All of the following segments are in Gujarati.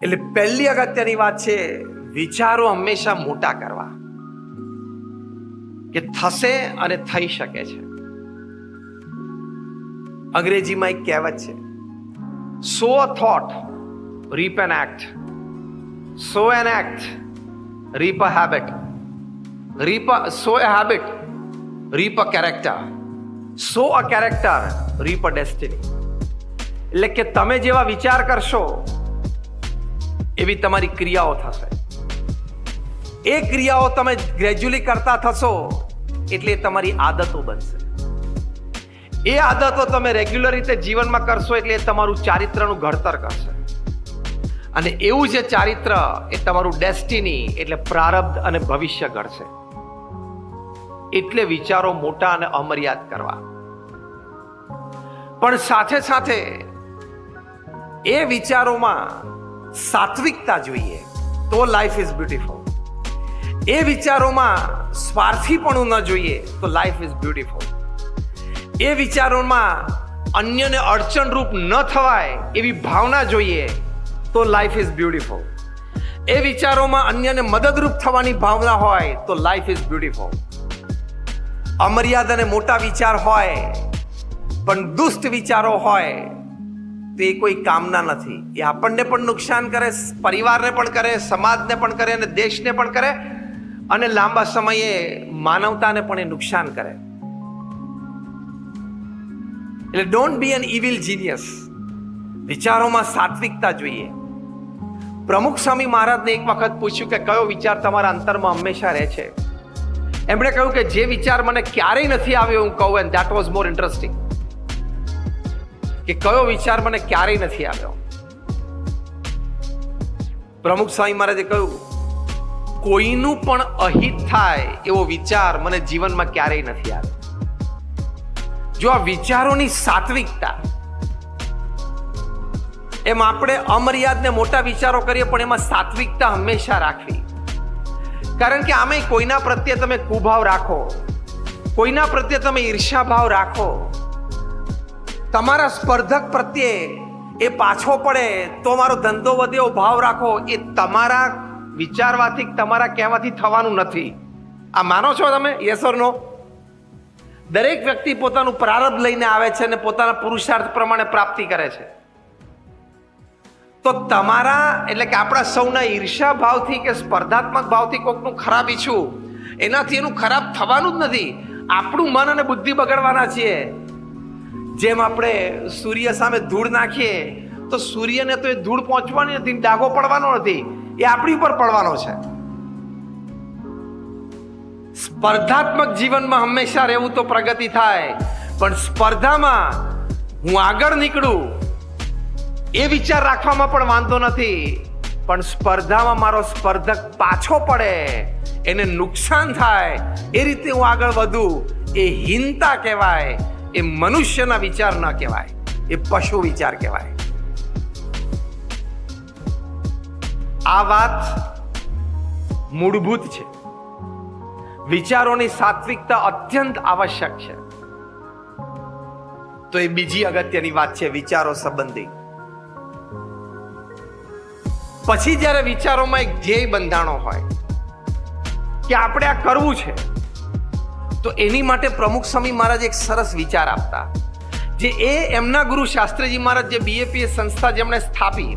એટલે પહેલી અગત્યની વાત છે વિચારો હંમેશા મોટા કરવા, કે થશે અને થઈ શકે છે. અંગ્રેજીમાં એક કહેવત છે, સો અ thought reap an act, sow an act reap a habit, sow a habit reap a character, sow a character reap a destiny. એટલે કે તમે જેવા વિચાર કરશો એવી તમારી ક્રિયાઓ થશે. એ ક્રિયાઓ તમે ગ્રેજ્યુઅલી કરતા થશો એટલે તમારી આદતો બનશે. એ આદતો તમે રેગ્યુલર રીતે જીવનમાં કરશો એટલે એ તમારું ચારિત્રનું ઘડતર કરશે. અને એવું જે ચારિત્ર એ તમારું ડેસ્ટિની એટલે પ્રારબ્ધ અને ભવિષ્ય ઘડશે. એટલે વિચારો મોટા અને અમર્યાદ કરવા. પણ સાથે સાથે એ વિચારોમાં સાત્વિકતા જોઈએ તો લાઈફ ઇઝ બ્યુટીફુલ. એ વિચારોમાં સ્વાર્થીપણું ન જોઈએ તો લાઈફ ઇઝ બ્યુટીફુલ. એ વિચારોમાં અન્યને અડચણરૂપ ન થવાય એવી ભાવના જોઈએ તો લાઈફ ઇઝ બ્યુટીફુલ. એ વિચારોમાં અન્યને મદદરૂપ થવાની ભાવના હોય તો લાઈફ ઇઝ બ્યુટીફુલ. અમર્યાદ અને મોટા વિચાર હોય પણ દુષ્ટ વિચારો હોય તો એ કોઈ કામના નથી. એ આપણને પણ નુકસાન કરે, પરિવારને પણ કરે, સમાજને પણ કરે અને દેશને પણ કરે અને લાંબા સમયે માનવતાને પણ એ નુકસાન કરે. એટલે don't be an evil genius. વિચારોમાં સાત્વિકતા જોઈએ. પ્રમુખ સ્વામી મહારાજને એક વખત પૂછ્યું કે કયો વિચાર તમારા અંતરમાં હંમેશા રહે છે? એમણે કહ્યું કે જે વિચાર મને ક્યારેય નથી આવ્યો હું કહું, and that was more interesting. કે કયો વિચાર મને ક્યારેય નથી આવ્યો? પ્રમુખ સ્વામી મહારાજે કહ્યું, કોઈનું પણ અહિત થાય એવો વિચાર મને જીવનમાં ક્યારેય નથી આવ્યો. જો આ વિચારોની સાત્વિકતા, એમ આપણે અમર્યાદ ને મોટા વિચારો કરીએ પણ એમાં સાત્વિકતા હંમેશા રાખવી. કારણ કે આમે કોઈના પ્રત્યે તમે કુભાવ રાખો, કોઈના પ્રત્યે તમે ઈર્ષાભાવ રાખો, તમારા સ્પર્ધક પ્રત્યે એ પાછો પડે તો મારો ધંધો વધે એવો ભાવ રાખો, એ તમારા વિચારવાથી, તમારા કહેવાથી થવાનું નથી. આ માનો છો તમે? યસ ઓર નો? દરેક વ્યક્તિ પોતાનું પ્રારબ્ધ લઈને આવે છે અને પોતાના પુરુષાર્થ પ્રમાણે પ્રાપ્તિ કરે છે. તો તમારા એટલે કે આપણા સૌના ઈર્ષા ભાવથી કે સ્પર્ધાત્મક ભાવથી કોઈકનું ખરાબ ઈચ્છું, એનાથી એનું ખરાબ થવાનું જ નથી. આપણું મન અને બુદ્ધિ બગડવાના છીએ. જેમ આપણે સૂર્ય સામે ધૂળ નાખીએ તો સૂર્યને તો એ ધૂળ પહોંચવાની નથી, ડાઘો પડવાનો નથી, એ આપણી ઉપર પડવાનો છે. સ્પર્ધાત્મક જીવનમાં હંમેશા રહેવું તો પ્રગતિ થાય, પણ સ્પર્ધામાં હું આગળ નીકળું એ વિચાર રાખવામાં પણ વાંધો નથી, પણ સ્પર્ધામાં મારો સ્પર્ધક પાછો પડે, એને નુકસાન થાય એ રીતે હું આગળ વધું, એ હીનતા કહેવાય. એ મનુષ્યના વિચાર ન કહેવાય, એ પશુ વિચાર કહેવાય. આ વાત મૂળભૂત છે. વિચારોની સાત્વિકતા અત્યંત આવશ્યક છે. તો એ બીજી અગત્યની વાત છે વિચારો સંબંધી. પછી જ્યારે વિચારોમાં એક ધ્યેય બંધાણો હોય કે આપણે આ કરવું છે, તો એની માટે પ્રમુખ સ્વામી મહારાજ એક સરસ વિચાર આપતા, જે એ એમના ગુરુ શાસ્ત્રીજી મહારાજ જે BAPS સંસ્થા જેમણે સ્થાપી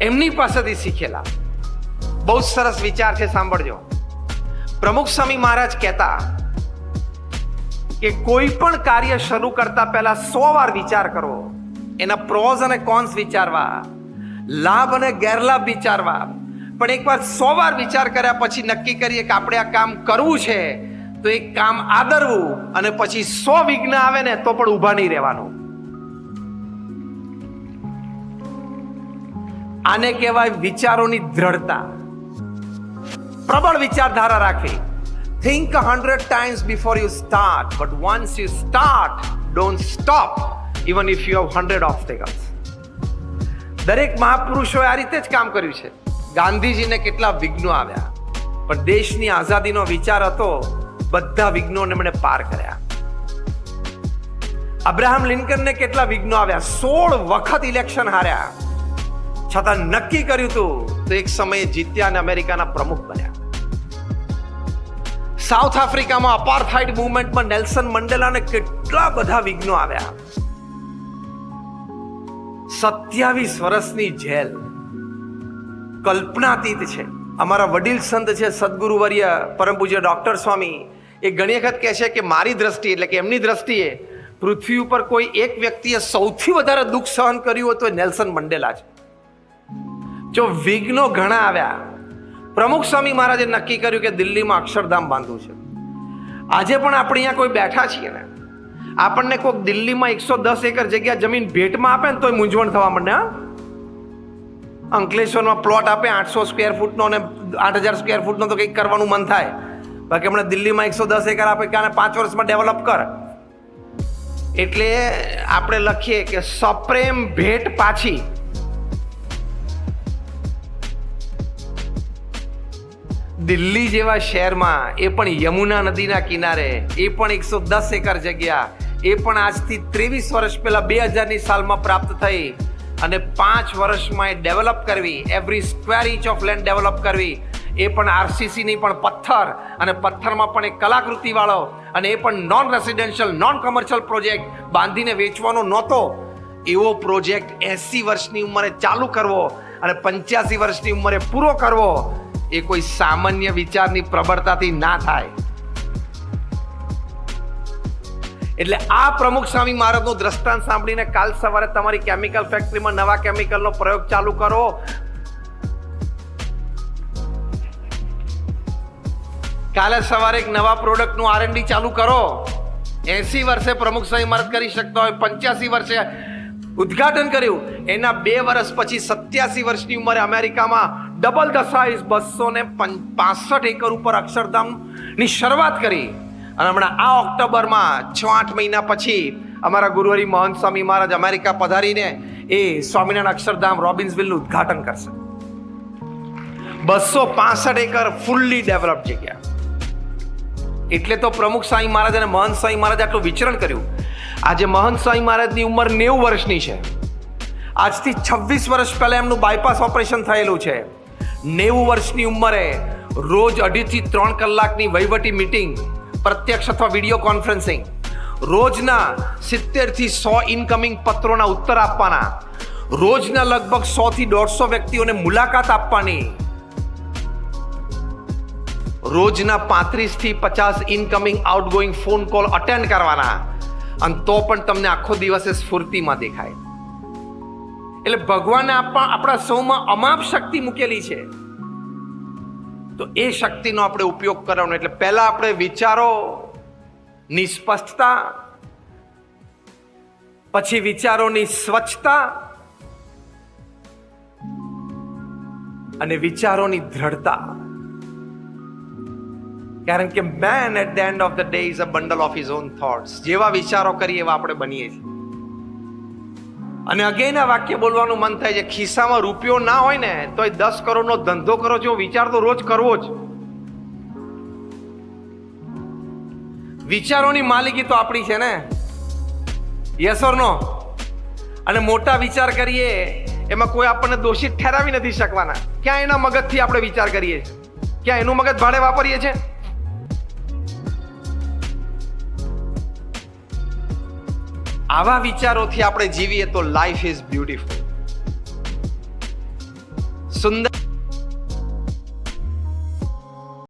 એમની પાસેથી શીખેલા. બહુ સરસ વિચાર છે, સાંભળજો. પ્રમુખ સ્વામી મહારાજ કહેતા કે કોઈ પણ કાર્ય શરૂ કરતા પહેલા 100 વાર વિચાર કરવો, એના પ્રોઝ અને કોન્સ વિચારવા, લાભ અને ગેરલાભ વિચારવા. પણ એકવાર 100 વાર વિચાર કર્યા પછી નક્કી કરીએ કે આપણે આ કામ કરવું છે, તો એક કામ આદરવું અને પછી 100 વિઘ્ન આવે ને તો પણ ઊભા નહીં રહેવાનું. આને કહેવાય વિચારોની દ્રઢતા. પ્રબળ વિચારધારા રાખવી. Think 100 times before you start, but once you start, don't stop, even if you have 100 obstacles. દરેક મહાપુરુષોએ આ રીતે જ કામ કર્યું છે. ગાંધીજીને કેટલા વિઘ્નો આવ્યા, પણ દેશની આઝાદીનો વિચાર હતો, બધા વિઘ્નોને એમણે પાર કર્યા. અબ્રાહમ લિંકનને કેટલા વિઘ્નો આવ્યા, 16 વખત ઇલેક્શન હાર્યા, છતાં નક્કી કર્યું હતું તો એક સમયે જીત્યા અને અમેરિકાના પ્રમુખ બન્યા. સાઉથ આફ્રિકામાં અપાર્થાઇડ મૂવમેન્ટમાં નેલ્સન મંડેલાને કેટલા બધા વિઘ્નો આવ્યા. 27 વર્ષની જેલ કલ્પનાતીત છે. અમારા વડીલ સંત છે સદગુરુવર્ય પરમ પૂજ્ય ડોક્ટર સ્વામી, એ ઘણી વખત કહે છે કે મારી દ્રષ્ટિએ, એટલે કે એમની દ્રષ્ટિએ પૃથ્વી ઉપર કોઈ એક વ્યક્તિએ સૌથી વધારે દુઃખ સહન કર્યું હોય તો નેલ્સન મંડેલા છે. જો વિઘ્નો ઘણા આવ્યા, પ્રમુખ સ્વામી મહારાજે નક્કી કર્યું કે દિલ્હીમાં અક્ષરધામ બાંધવું છે. આજે પણ આપણે અહીંયા કોઈ બેઠા છીએ ને, આપણને કોઈક દિલ્હીમાં 110 એકર જગ્યા જમીન ભેટમાં આપે ને તોય મૂંઝવણ થવા માંડે. અંકલેશ્વરમાં પ્લોટ આપે 800 સ્ક્વેર ફૂટનો અને 8000 સ્ક્વેર ફૂટનો તો કંઈક કરવાનું મન થાય. બાકી હમણાં દિલ્હીમાં 110 એકર આપે કે 5 વર્ષમાં ડેવલપ કર. એટલે આપણે લખીએ કે સપ્રેમ ભેટ પાછી. દિલ્હી જેવા શહેરમાં, એ પણ યમુના નદીના કિનારે, એ પણ 110 એકર જગ્યા, એ પણ આજથી 23 વર્ષ પહેલા 2000ની સાલમાં પ્રાપ્ત થઈ અને 5 વર્ષમાં એ ડેવલપ કરવી, every square inch of land develop કરવી, એ પણ આરસીસીની પણ પથ્થર, અને પથ્થરમાં પણ એક કલાકૃતિ વાળો, અને એ પણ non residential non commercial project બાંધીને વેચવાનો નહોતો. એવો પ્રોજેક્ટ 80 વર્ષની ઉંમરે ચાલુ કરવો અને 85 વર્ષની ઉંમરે પૂરો કરવો, એ કોઈ સામાન્ય વિચારની પ્રબળતાથી ના થાય. એટલે આ પ્રમુખ સ્વામી મહારાજનું દ્રષ્ટાંત સાંભળીને કાલ સવારે તમારી કેમિકલ ફેક્ટરીમાં નવા કેમિકલનો પ્રયોગ ચાલુ કરો. કાલે સવારે એક નવા પ્રોડક્ટનું R&D ચાલુ કરો. 80 વર્ષે પ્રમુખ સ્વામી મહારાજ કરી શકતા હોય, 85 વર્ષે ઉદ્ઘાટન કર્યું, એના 2 વર્ષ પછી 87 વર્ષની ઉંમરે અમેરિકામાં ડબલ ધ સાઇઝ 265 એકર ઉપર અક્ષરધામની શરૂઆત કરી. અને હમણાં આ ઓક્ટોબરમાં 6-8 મહિના પછી અમારા ગુરુહરિ મહંત સ્વામી મહારાજ અમેરિકા પધારીને એ સ્વામિનારાયણ અક્ષરધામ રોબિન્સવિલનું ઉદ્ઘાટન કરશે. 265 એકર ફૂલ્લી ડેવલપ જગ્યા. એટલે તો પ્રમુખ સ્વામી મહારાજ અને મહંત સ્વામી મહારાજ આટલું વિચરણ કર્યું. આજે મહંત સ્વામી મહારાજની ઉંમર 90 વર્ષની છે. આજથી 26 વર્ષ પહેલા એમનું બાયપાસ ઓપરેશન થયેલું છે. 90 વર્ષની ઉંમરે રોજ 2.5 થી 3 કલાકની વહીવટી મીટિંગ, પ્રત્યક્ષ અથવા વિડીયો કોન્ફરન્સિંગ, રોજના 70 થી 100 ઇનકમિંગ પત્રોના ઉત્તર આપવાના, રોજના લગભગ 100 થી 150 વ્યક્તિઓને મુલાકાત આપવાની, રોજના 35 થી 50 incoming outgoing phone call attend કરવાના, અને તો પણ તમને આખો દિવસે સ્ફૂર્તિમાં દેખાય. એટલે ભગવાને આપણા સૌમાં અમાપ શક્તિ મૂકેલી છે, તો એ શક્તિનો આપણે ઉપયોગ કરવાનો. એટલે પહેલા આપણે વિચારો નિસ્પષ્ટતા, પછી વિચારોની સ્વચ્છતા, અને વિચારોની દ્રઢતા. કારણ કે man at the end of the day is a bundle of his own thoughts. જેવા વિચારો કરીએ એવા આપણે બનીએ છીએ. અને અગેન આ વાક્ય બોલવાનું મન થાય છે, ખિસ્સામાં રૂપિયો ના હોય ને તો 10 કરોડનો ધંધો કરો છો, વિચાર તો રોજ કરવો જ. વિચારોની માલિકી તો આપણી છે ને, યસ ઓર નો? અને મોટા વિચાર કરીએ એમાં કોઈ આપણને દોષિત ઠેરાવી નથી શકવાના. ક્યાં એના મગજથી આપણે વિચાર કરીએ છીએ? ક્યાં એનું મગજ ભાડે વાપરીએ છીએ? આવા વિચારોથી આપણે જીવીએ તો લાઈફ ઇઝ બ્યુટીફુલ. સુંદર